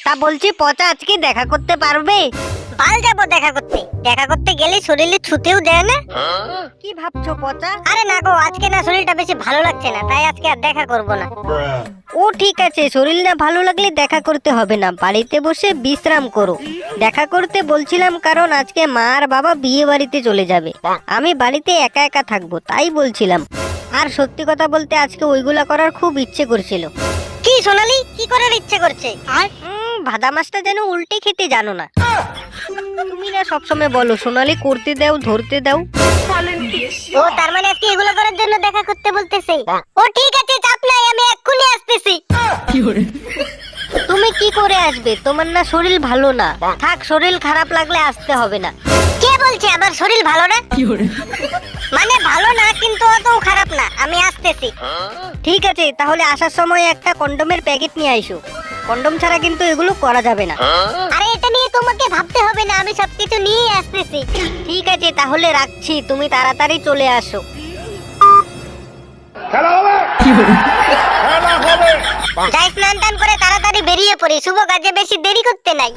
তা বলছি পচা আজকে দেখা করতে পারবে? বাল যাবো দেখা করতে গেলে শরীরে ছুতেও দেয় না। কি ভাবছো পচা? আরে না গো, আজকে না শরীরটা বেশি ভালো লাগছে না, তাই আজকে আর দেখা করব না। ও ঠিক আছে, শরীর না ভালো লাগলে দেখা করতে হবে না, বাড়িতে বসে বিশ্রাম করো। দেখা করতে বলছিলাম কারণ আজকে মা আর বাবা বিয়ে বাড়িতে চলে যাবে, আমি বাড়িতে একা একা থাকবো তাই বলছিলাম। আর সত্যি কথা বলতে আজকে ওইগুলা করার খুব ইচ্ছে করছিল। কি সোনালি, কি করার ইচ্ছে করছে? ভাদা মাছটা যেন উল্টে খেতে জানো না। তুমি না সবসময় বলো সোনালি করতে দাও, ধরতে দাও। ও তার মানে আজকে এগুলো করার জন্য দেখা করতে বলতেছে। ও ঠিক আছে, চাপ নাই, আমি এক্ষুনি আসতেছি। তুমি কি করে আসবে? তোমার না শরীর ভালো না। থাক, শরীর খারাপ লাগলে আসতে হবে না। কে বলছে আমার শরীর ভালো না? মানে ভালো না, কিন্তু অত খারাপ না, আমি আসতেছি। ঠিক আছে, তাহলে আসার সময় একটা কন্ডোমের প্যাকেট নিয়ে আইসো। কন্ডোম ছাড়া কিন্তু এগুলো করা যাবে না। আরে এটা নিয়ে তোমাকে ভাবতে হবে না, আমি সবকিছু নিয়ে আসতেছি। ঠিক আছে, তাহলে রাখছি, তুমি তাড়াতাড়ি চলে আসো। যাই স্নান টান করে তাড়াতাড়ি বেরিয়ে পড়ি, শুভ কাজে বেশি দেরি করতে নাই।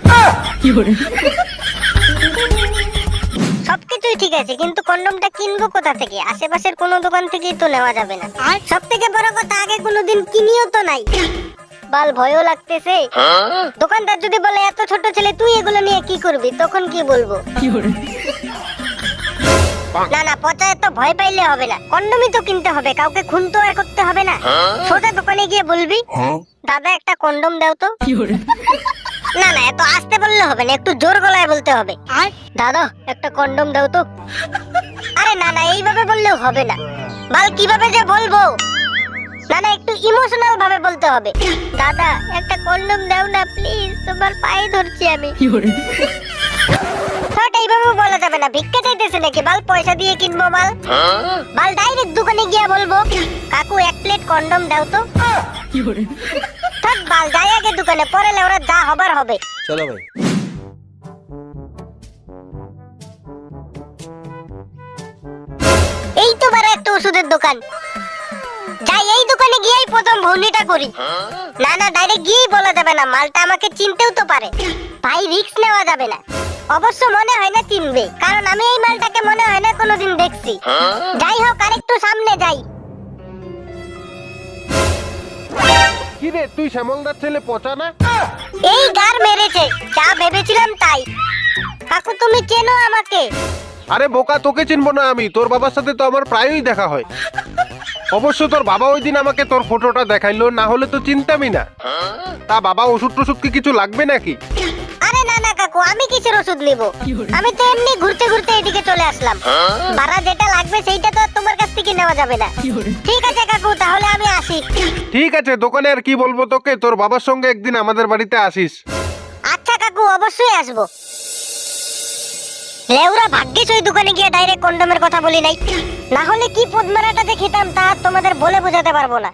সবকিছুই ঠিক আছে, কিন্তু কন্ডমটা কিনবো কোথা থেকে? আশেপাশের কোনো দোকান থেকেই তো নেওয়া যাবে না। সব থেকে বড় কথা, আগে কোনোদিন কিনিও তো নাই। বাল ভয়ও লাগতেছে। দোকানদার যদি বলে এত ছোট ছেলে তুই এগুলো নিয়ে কি করবি, তখন কি বলবো? না না পচা, এত ভয় পাইলে হবে না, কন্ডমই তো কিনতে হবে, কাউকে খুন তো আর করতে হবে না। সোজা দোকানে গিয়ে বলবি দাদা একটা কন্ডম দাও তো। না না, এত আস্তে বললে হবে না, একটু জোর গলায় বলতে হবে। দাদা একটা কন্ডম দাও তো। আরে না না, এইভাবে বললেও হবে না। বাল কিভাবে যে বলবো? না না, একটু ইমোশনাল ভাবে বলতে হবে। দাদা একটা কন্ডম দাও না প্লিজ, তোমার পায়ে ধরছি আমি। এইভাবে বলা যাবে না, ভিক্ষা চাইতেছে নাকি? বাল পয়সা দিয়ে কিনবো বাল। বাল ডাইরেক্ট দোকানে গিয়ে বলবো কাকু এক প্লেট কন্ডম দাও তো। থাক বাল, যাই আগে দোকানে, পরে ওরা যা হবার হবে। চলো ভাই। এই তো বারে একটা ওষুধের দোকান, যাই এই দোকানে গিয়েই প্রথম ভৌনিটা করি। না না, ডাইরেক্ট গিয়েই বলা যাবে না, মালটা আমাকে চিনতেও তো পারে। ভাই রিস্ক নেওয়া যাবে না। অবশ্য মনে হয় না চিনবে, কারণ আমি এই মালটাকে মনে হয় না কোনোদিন দেখছি। যাই হোক, আরেকটু সামনে যাই। কি রে, তুই শ্যামলদার ছেলে পচা না? এই গার মেরেছে, যা ভেবেছিলাম তাই। কাকু তুমি চেনো আমাকে? আরে বোকা, তোকে চিনবো না আমি? তোর বাবার সাথে তো আমার প্রায়ই দেখা হয়। অবশ্য তোর বাবা ওই দিন আমাকে তোর ফটোটা দেখাইলো, না হলে তো চিনতামই না। তা বাবা ওষুধ টষুধ কি কিছু লাগবে নাকি? আরে না না কাকু, আমি কিসের ওষুধ নিব? আমি তো এমনি ঘুরতে ঘুরতে এদিকে চলে আসলাম। ভাড়া যেটা লাগবে সেইটা তো তোমার কাছ থেকে নেওয়া যাবে না। ঠিক আছে কাকু, তাহলে আমি আসি। ঠিক আছে, দোকানে আর কি বলবো তোকে, তোর বাবার সঙ্গে একদিন আমাদের বাড়িতে আসিস। আচ্ছা কাকু, অবশ্যই আসবো। লেউরা ভাগ্যিস ওই দোকানে গিয়ে ডাইরেক্ট কন্ডমের কথা বলি নাই, না হলে কি পদ্মারাটা যে খেতাম তা তোমাদের বলে বোঝাতে পারবো না।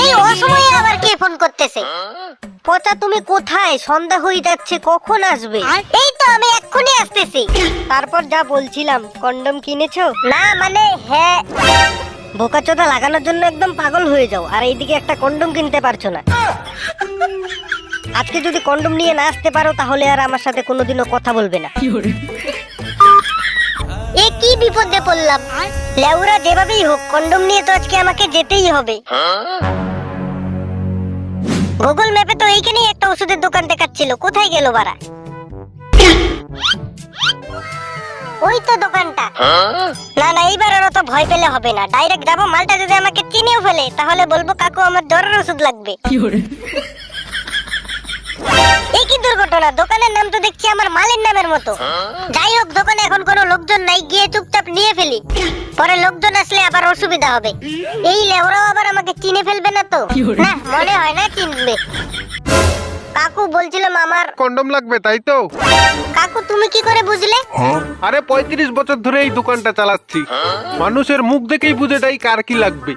এই অসময়ে আবার কে ফোন করতেছে? পচা তুমি কোথায়? সন্ধ্যা হয়ে যাচ্ছে, কখন আসবে? এই তো আমি এক্ষুনি আসতেছি। তারপর যা বলছিলাম, কন্ডম কিনেছো? না মানে হ্যাঁ। বোকাচোদা লাগানোর জন্য একদম পাগল হয়ে যাও, আর এইদিকে একটা কন্ডম কিনতে পারছো না। আজকে যদি কন্ডম নিয়ে না আসতে পারো তাহলে আর আমার সাথে কোনোদিনও কথা বলবে না। এ কি বিপদে পড়লাম? লেউরা যেভাবেই হোক কন্ডম নিয়ে তো আজকে আমাকে যেতেই হবে। গুগল ম্যাপে তো এইখানেই একটা ওষুধের দোকান দেখাচ্ছিল, কোথায় গেল বাড়া? ওই তো দোকানটা। না না, এইবার আর অত ভয় পেলে হবে না, ডাইরেক্ট যাবো। মালটা যদি আমাকে চিনেও ফেলে তাহলে বলবো কাকু আমার জ্বরের ওষুধ লাগবে। এই কি দুর্ঘটনা, দোকানের নাম তো দেখছি আমার মালের নামের মতো। যাই হোক, দোকানে এখন কোনো লোকজন নাই, গিয়ে চুপচাপ নিয়ে ফেলি, পরে লোকজন আসলে আবার অসুবিধা হবে। এই লেওরাও আবার আমাকে চিনে ফেলবে না তো? না মনে হয় না চিনবে। কাকু বলছিলাম আমার কন্ডম লাগবে, তাই তো? কাকু তুমি কি করে বুঝলে? আরে 35 বছর ধরে এই দোকানটা চালাচ্ছি, মানুষের মুখ দেখেই বুঝে যাই কার কি লাগবে।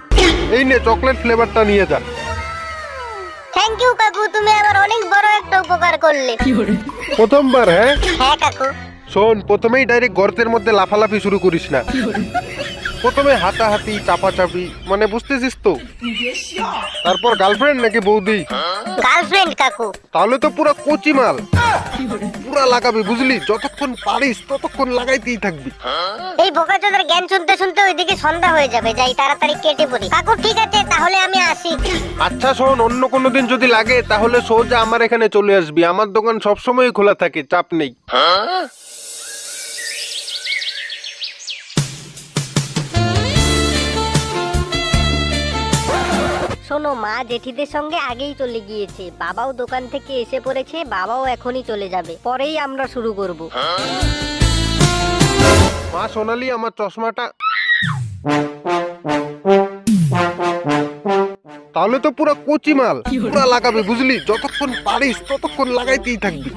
এই নে চকলেট ফ্লেভারটা নিয়ে যা। থ্যাংক ইউ কাকু, তুমি আমার অনেক বড় একটা উপকার করলে। প্রথমবার? হ্যাঁ হ্যাঁ কাকু। শোন, প্রথমেই ডাইরেক্ট গর্তের মধ্যে লাফালাফি শুরু করিস না। প্রথমে হাতাহাতি চাপাচাপি, মানে বুঝতেছিস তো? তারপর গার্লফ্রেন্ড নাকি বৌদি? গার্লফ্রেন্ড কাকু। তাহলে তো পুরো কচি মাল, পুরা লাগাবি বুঝলি, যতক্ষণ পারিস ততক্ষণ লাগাইতেই থাকবি। এই বোকাচোদার জ্ঞান শুনতে শুনতে ওইদিকে সন্ধ্যা হয়ে যাবে, যাই তাড়াতাড়ি কেটে পড়ি। কাকু ঠিক আছে, তাহলে আমি আসি। আচ্ছা শোন, অন্য কোনো দিন যদি লাগে তাহলে সোজা আমার এখানে চলে আসবি, আমার দোকান সবসময় খোলা থাকে, চাপ নেই। শোনো, মা জেঠিদের সঙ্গে আগেই চলে গিয়েছে, বাবাও দোকান থেকে এসে পড়েছে, বাবাও এখনই চলে যাবে, পরেই আমরা শুরু করব। মা সোনালি, আমার চশমাটা। তাহলে তো পুরো কচি মাল, পুরা লাগাবি বুঝলি, যতক্ষণ পারিস ততক্ষণ লাগাইতেই থাকবি।